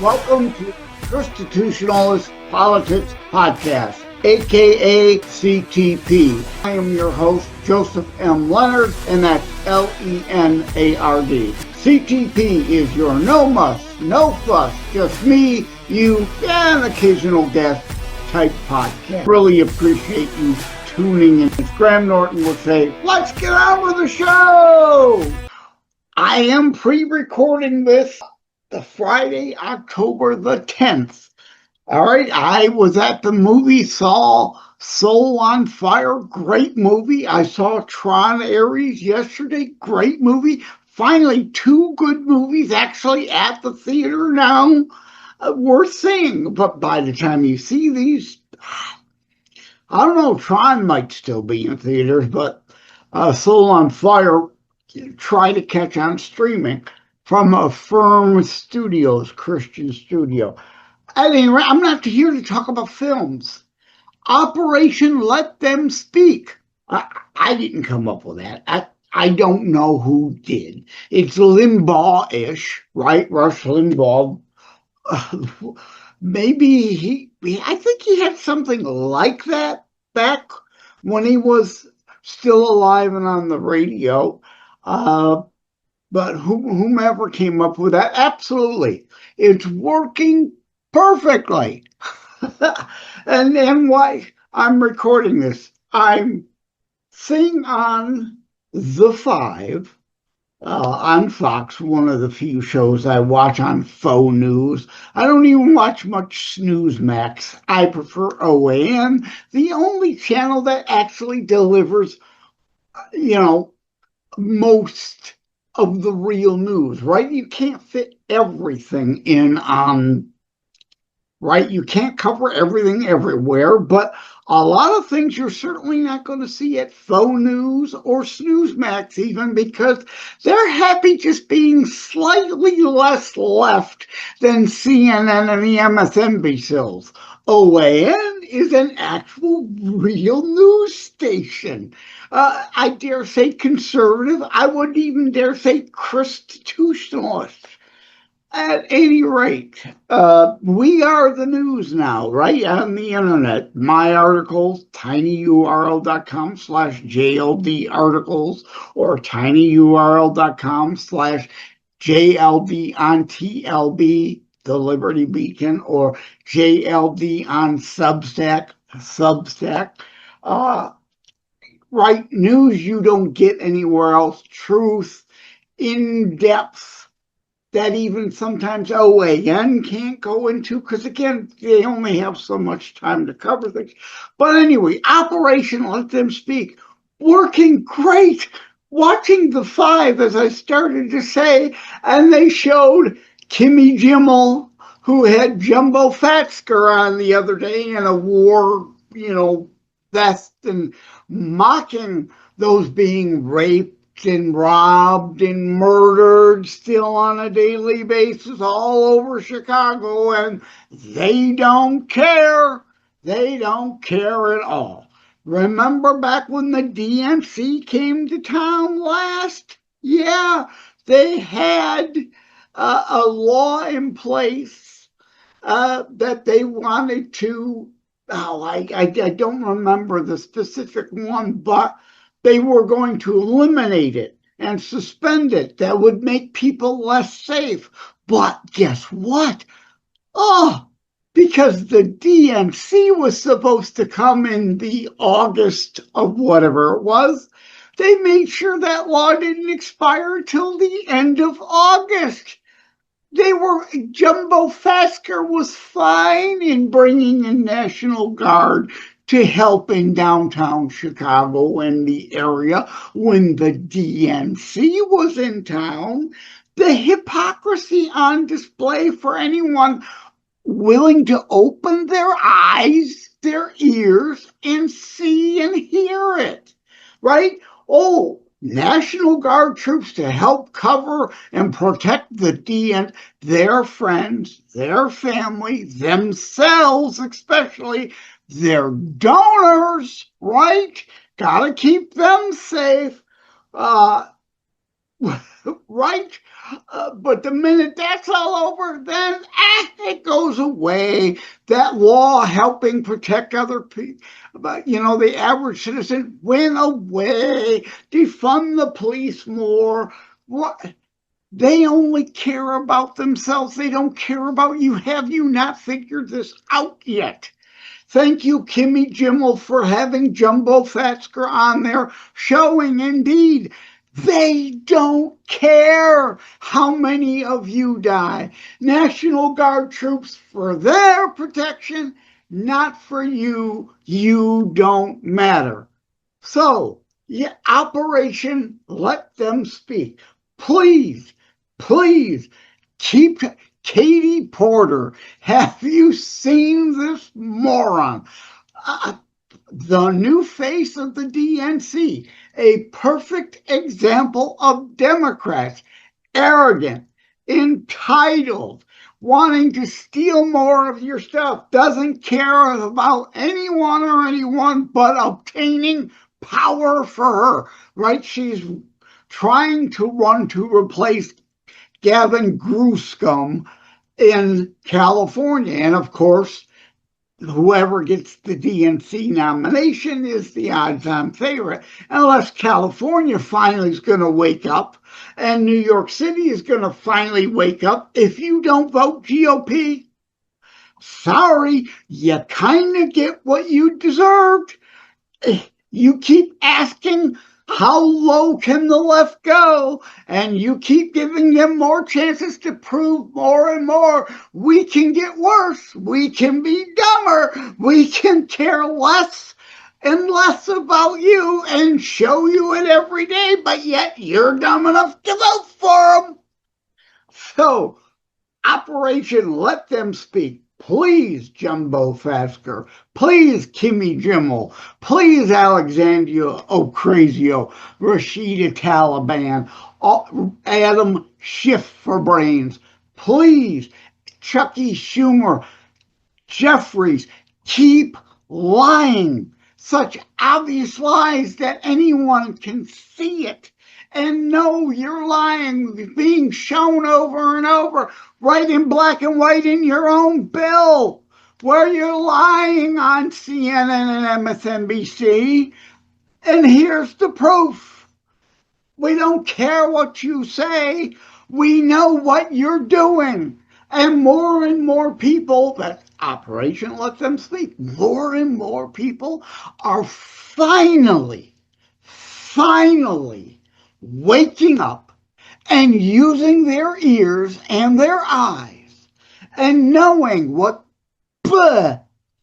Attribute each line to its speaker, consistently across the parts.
Speaker 1: Welcome to Constitutionalist Politics Podcast, aka CTP. I am your host, Joseph M. Leonard, and that's Lenard. CTP is your no muss, no fuss, just me, you, and an occasional guest type podcast. Really appreciate you tuning in. As Graham Norton would say, let's get on with the show! I am pre-recording this the Friday, October the 10th. All right, I was at the movie, saw Soul on Fire, great movie. I saw Tron Ares yesterday, great movie. Finally, two good movies actually at the theater now, worth seeing. But by the time you see these, I don't know, Tron might still be in theaters, but Soul on Fire, try to catch on streaming from Affirm Studios, Christian studio. At any rate, I'm not here to talk about films. Operation Let Them Speak. I didn't come up with that. I don't know who did. It's Limbaugh-ish, right? Rush Limbaugh. Maybe I think he had something like that back when he was still alive and on the radio. But whomever came up with that, absolutely. It's working perfectly. And why I'm recording this, I'm seeing on The Five, on Fox, one of the few shows I watch on faux news. I don't even watch much Newsmax. I prefer OAN, the only channel that actually delivers, most of the real news, right? You can't fit everything in on, right? You can't cover everything everywhere, but a lot of things you're certainly not going to see at faux news or Snoozemax even, because they're happy just being slightly less left than CNN and the MSNBCs. OAN is an actual real news station. I dare say conservative. I wouldn't even dare say constitutionalist. At any rate, we are the news now, right, on the internet. My articles, tinyurl.com/JLD articles, or tinyurl.com/JLD on TLB, the Liberty Beacon, or JLD on Substack. Right, news you don't get anywhere else, truth, in-depth, that even sometimes OAN can't go into, because again, they only have so much time to cover things. But anyway, Operation Let Them Speak, working great. Watching The Five, as I started to say, and they showed Kimmy Jimmel, who had Jumbo Fatsker on the other day in a war, vest, and mocking those being raped and robbed and murdered still on a daily basis all over Chicago, and they don't care. They don't care at all. Remember back when the DNC came to town last? Yeah, they had a law in place that they wanted to, I don't remember the specific one, but they were going to eliminate it and suspend it. That would make people less safe. But guess what? Because the DNC was supposed to come in the August of whatever it was, they made sure that law didn't expire till the end of August. Jumbo Fatsker was fine in bringing in National Guard to help in downtown Chicago and the area when the DNC was in town. The hypocrisy on display for anyone willing to open their eyes, their ears, and see and hear it, right? National Guard troops to help cover and protect their friends, their family, themselves especially, their donors, right? Gotta keep them safe, right? But the minute that's all over, then goes away. That law helping protect other people, but the average citizen went away. Defund the police more. What? They only care about themselves. They don't care about you. Have you not figured this out yet? Thank you, Kimmy Jimmel, for having Jumbo Fatsker on there, showing indeed they don't care how many of you die. National Guard troops for their protection, not for you. You don't matter. So, yeah, Operation Let Them Speak. Please, please keep Katie Porter. Have you seen this moron? The new face of the DNC, a perfect example of Democrats, arrogant, entitled, wanting to steal more of your stuff, doesn't care about anyone or anyone but obtaining power for her, right? She's trying to run to replace Gavin Newsom in California. And of course, whoever gets the DNC nomination is the odds-on favorite, unless California finally is going to wake up and New York City is going to finally wake up. If you don't vote GOP, sorry, you kind of get what you deserved. You keep asking, how low can the left go? And you keep giving them more chances to prove more and more. We can get worse. We can be dumber. We can care less and less about you and show you it every day, but yet you're dumb enough to vote for them. So, Operation Let Them Speak. Please, Jumbo Fatsker. Please, Kimmy Jimmel. Please, Alexandria Ocasio, Rashida Taliban, Adam Schiff for Brains. Please, Chucky Schumer, Jeffries, keep lying. Such obvious lies that anyone can see it and know you're lying, being shown over and over, right in black and white in your own bill, where you're lying on CNN and MSNBC. And here's the proof. We don't care what you say. We know what you're doing. And more people, that Operation Let Them Speak, more and more people are finally waking up and using their ears and their eyes and knowing what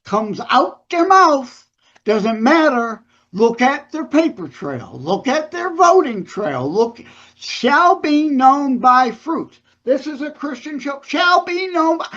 Speaker 1: comes out their mouth doesn't matter. Look at their paper trail. Look at their voting trail. Look, shall be known by fruit. This is a Christian show. Shall be known by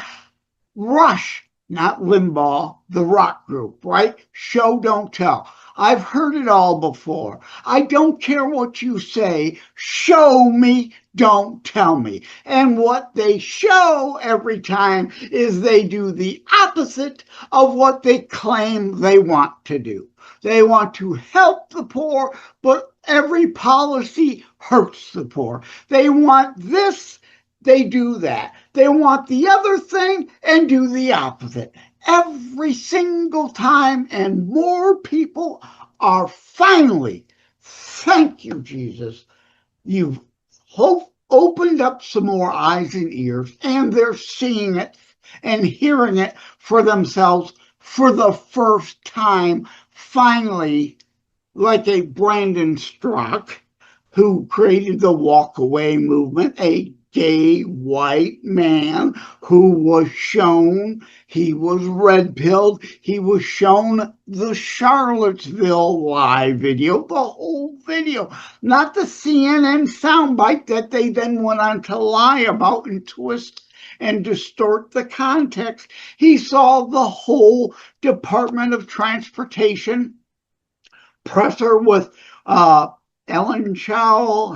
Speaker 1: Rush, not Limbaugh, the rock group, right? Show, don't tell. I've heard it all before. I don't care what you say. Show me, don't tell me. And what they show every time is they do the opposite of what they claim they want to do. They want to help the poor, but every policy hurts the poor. They want this, they do that. They want the other thing and do the opposite. Every single time, and more people are finally, thank you, Jesus, you've opened up some more eyes and ears, and they're seeing it and hearing it for themselves for the first time, finally, like a Brandon Strzok, who created the walkaway movement, a gay white man who was shown he was red-pilled. He was shown the Charlottesville live video, the whole video, not the CNN soundbite that they then went on to lie about and twist and distort the context. He saw the whole Department of Transportation presser with Elena Chow,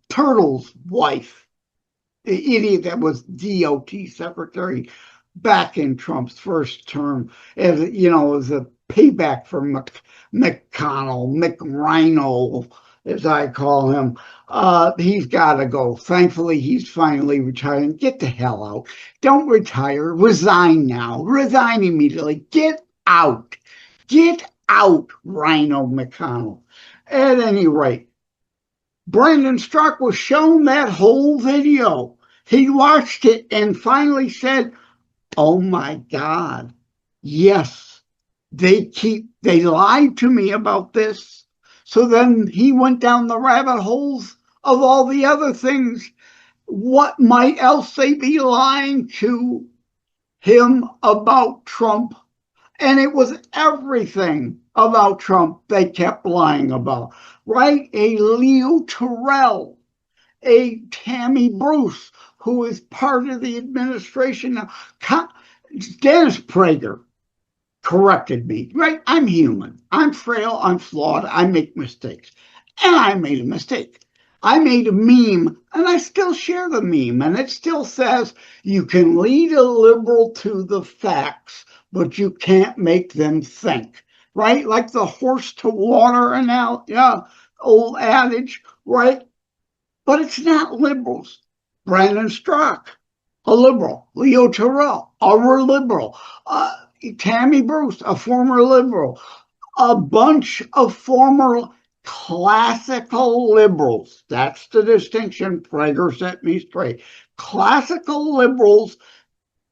Speaker 1: Turtle's wife, the idiot that was DOT secretary back in Trump's first term, as a payback for McConnell, McRhino, as I call him. He's got to go. Thankfully, he's finally retiring. Get the hell out. Don't retire. Resign now. Resign immediately. Get out. Get out, Rhino McConnell. At any rate, Brandon Strzok was shown that whole video. He watched it and finally said, oh my God, yes, they lied to me about this. So then he went down the rabbit holes of all the other things. What might else they be lying to him about Trump? And it was everything about Trump they kept lying about, right? A Leo Terrell, a Tammy Bruce, who is part of the administration now. Dennis Prager corrected me, right? I'm human. I'm frail. I'm flawed. I make mistakes. And I made a mistake. I made a meme, and I still share the meme, and it still says you can lead a liberal to the facts, but you can't make them think, right? Like the horse to water old adage, right? But it's not liberals. Brandon Strzok, a liberal. Leo Terrell, a liberal. Tammy Bruce, a former liberal. A bunch of former classical liberals. That's the distinction. Prager set me straight. Classical liberals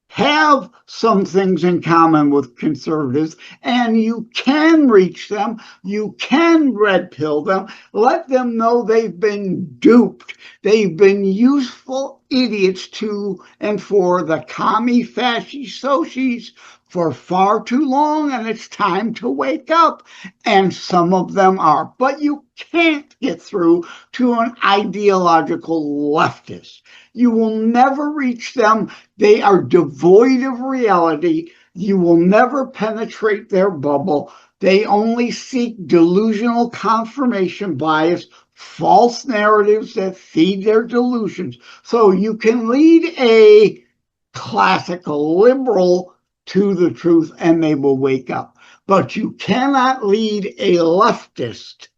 Speaker 1: have some things in common with conservatives, and you can reach them. You can red pill them. Let them know they've been duped. They've been useful idiots to and for the commie fascist socios for far too long, and it's time to wake up. And some of them are. But you can't get through to an ideological leftist. You will never reach them. They are devoid of reality. You will never penetrate their bubble. They only seek delusional confirmation bias, false narratives that feed their delusions. So you can lead a classical liberal to the truth and they will wake up. But you cannot lead a leftist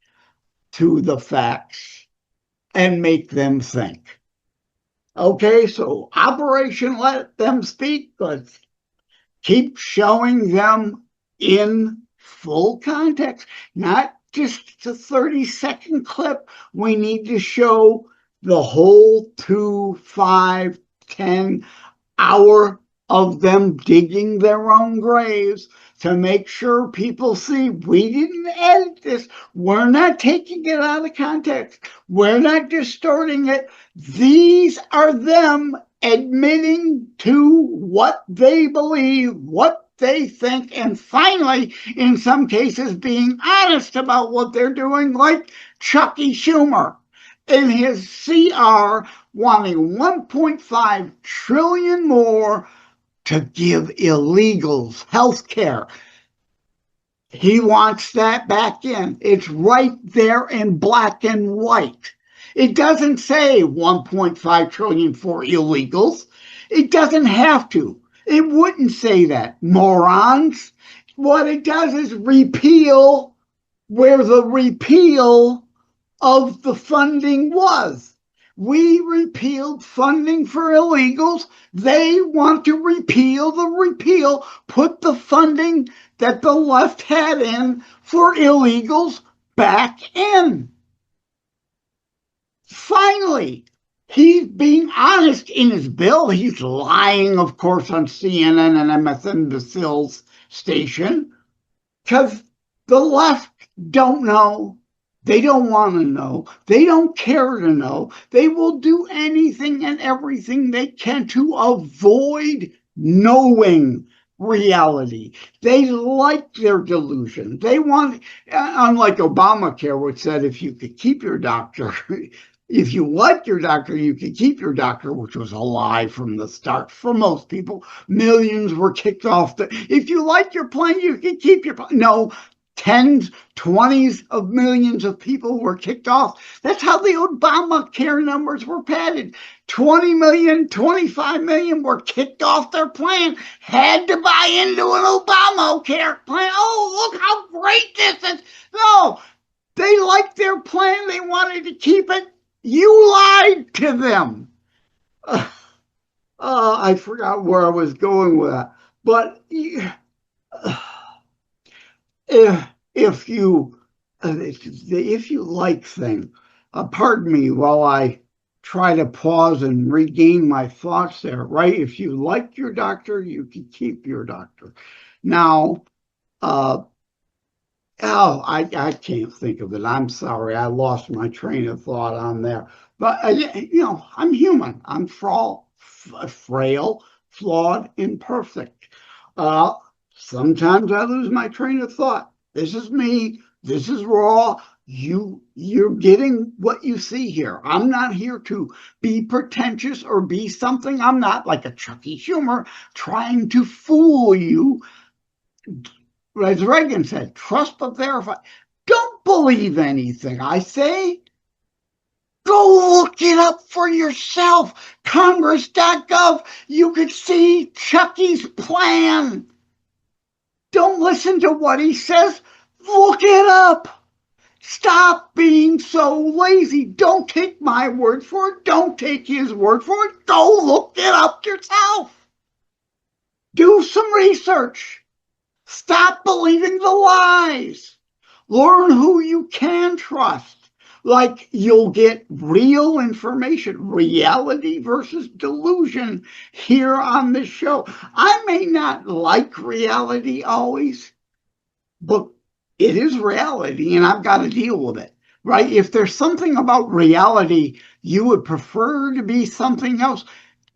Speaker 1: to the facts and make them think. Okay, so Operation Let Them Speak, let's keep showing them in full context, not just the 30-second clip. We need to show the whole 2, 5, 10 hour of them digging their own graves to make sure people see we didn't edit this. We're not taking it out of context. We're not distorting it. These are them admitting to what they believe, what they think, and finally, in some cases, being honest about what they're doing, like Chucky Schumer in his CR wanting 1.5 trillion more to give illegals health care. He wants that back in. It's right there in black and white. It doesn't say 1.5 trillion for illegals. It doesn't have to. It wouldn't say that, morons. What it does is repeal where the repeal of the funding was. We repealed funding for illegals. They want to repeal the repeal, put the funding that the left had in for illegals back in. Finally, he's being honest in his bill. He's lying, of course, on CNN and MSNBC's station because the left don't know. They don't want to know. They don't care to know. They will do anything and everything they can to avoid knowing reality. They like their delusion. They want, unlike Obamacare, which said if you could keep your doctor, if you like your doctor, you could keep your doctor, which was a lie from the start for most people. Millions were kicked off. If you like your plan, you can keep your plan. No, tens, 20s of millions of people were kicked off. That's how the Obamacare numbers were padded. 20 million, 25 million were kicked off their plan, had to buy into an Obamacare plan. Oh, look how great this is. No, They liked their plan. They wanted to keep it. You lied to them. I forgot where I was going with that. But if you like things, pardon me while I try to pause and regain my thoughts there, right? If you like your doctor, you can keep your doctor. Now, uh, oh, I can't think of it. I'm sorry. I lost my train of thought on there. But, I'm human. I'm frail, flawed, imperfect. Uh, Sometimes I lose my train of thought. This is me. This is raw. You're getting what you see here. I'm not here to be pretentious or be something I'm not, like a Chucky Schumer trying to fool you. As Reagan said, trust but verify. Don't believe anything I say. Go look it up for yourself. Congress.gov. You could see Chucky's plan. Don't listen to what he says. Look it up. Stop being so lazy. Don't take my word for it. Don't take his word for it. Go look it up yourself. Do some research. Stop believing the lies. Learn who you can trust. Like, you'll get real information, reality versus delusion, here on this show. I may not like reality always, but it is reality and I've got to deal with it, right? If there's something about reality you would prefer to be something else,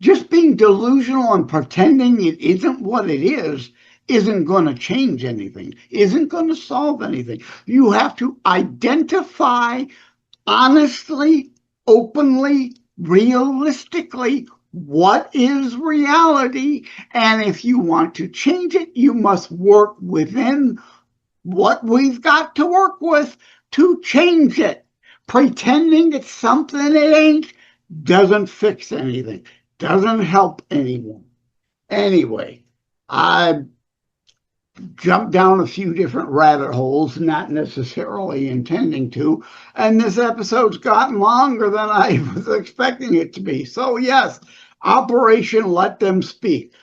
Speaker 1: just being delusional and pretending it isn't what it is isn't going to change anything, isn't going to solve anything. You have to identify honestly, openly, realistically, what is reality? And if you want to change it, you must work within what we've got to work with to change it. Pretending it's something it ain't doesn't fix anything, doesn't help anyone. Anyway, I jumped down a few different rabbit holes, not necessarily intending to, and this episode's gotten longer than I was expecting it to be. So, yes, Operation Let Them Speak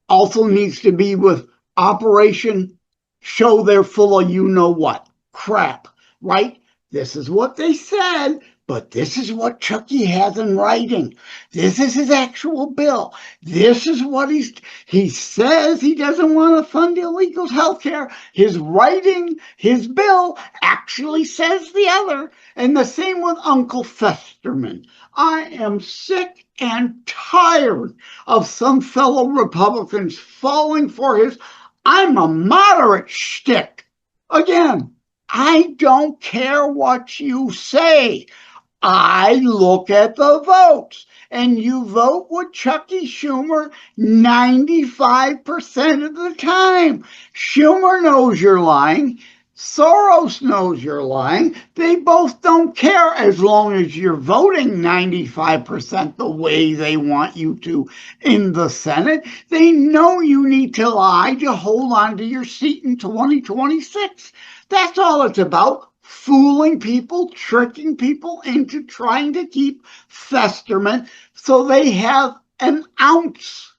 Speaker 1: also needs to be with Operation Show They're Full of You Know What crap, right? This is what they said, but this is what Chucky has in writing. This is his actual bill. This is what he says he doesn't want to fund illegals' health care. His writing, his bill actually says the other. And the same with Uncle Festerman. I am sick and tired of some fellow Republicans falling for his "I'm a moderate" shtick. Again, I don't care what you say. I look at the votes, and you vote with Chucky Schumer 95% of the time. Schumer knows you're lying. Soros knows you're lying. They both don't care as long as you're voting 95% the way they want you to in the Senate. They know you need to lie to hold on to your seat in 2026. That's all it's about. Fooling people, tricking people into trying to keep Festerman so they have an ounce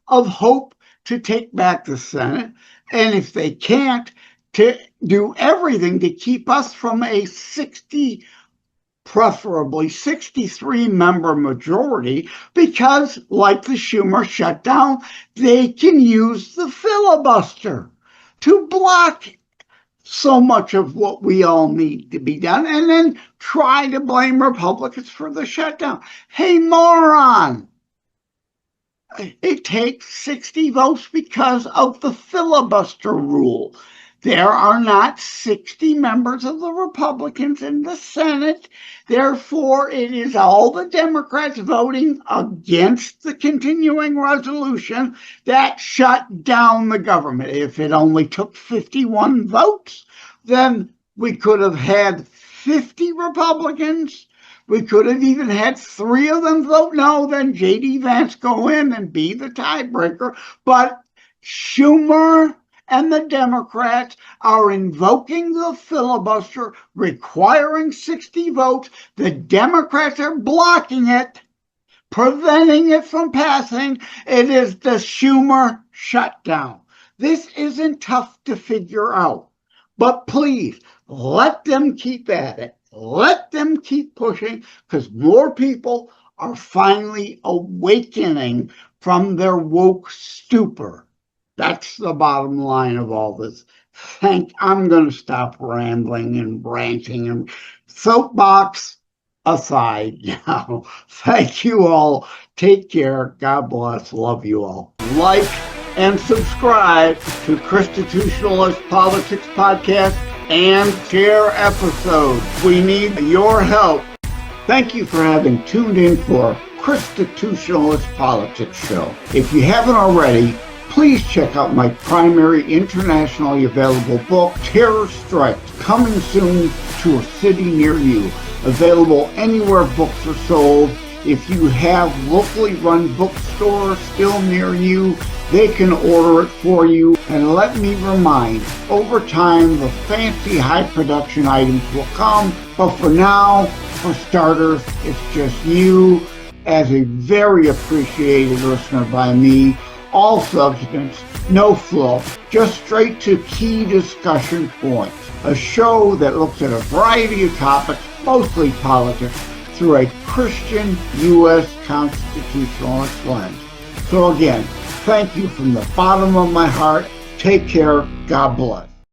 Speaker 1: of hope to take back the Senate. And if they can't, to do everything to keep us from a preferably 63-member majority, because, like the Schumer shutdown, they can use the filibuster to block so much of what we all need to be done, and then try to blame Republicans for the shutdown. Hey, moron! It takes 60 votes because of the filibuster rule. There are not 60 members of the Republicans in the Senate. Therefore, it is all the Democrats voting against the continuing resolution that shut down the government. If it only took 51 votes, then we could have had 50 Republicans. We could have even had 3 of them vote no, then J.D. Vance go in and be the tiebreaker. But Schumer and the Democrats are invoking the filibuster, requiring 60 votes. The Democrats are blocking it, preventing it from passing. It is the Schumer shutdown. This isn't tough to figure out, but please let them keep at it. Let them keep pushing, because more people are finally awakening from their woke stupor. That's the bottom line of all this. I'm going to stop rambling and ranting and soapbox aside now. Thank you all. Take care. God bless. Love you all. Like and subscribe to Constitutionalist Politics Podcast and share episodes. We need your help. Thank you for having tuned in for Constitutionalist Politics Show. If you haven't already, please check out my primary internationally available book, Terror Strikes, coming soon to a city near you. Available anywhere books are sold. If you have locally run bookstores still near you, they can order it for you. And let me remind, over time, the fancy high production items will come. But for now, for starters, it's just you as a very appreciated listener by me. All substance, no fluff, just straight to key discussion points. A show that looks at a variety of topics, mostly politics, through a Christian U.S. constitutionalist lens. So again, thank you from the bottom of my heart. Take care. God bless.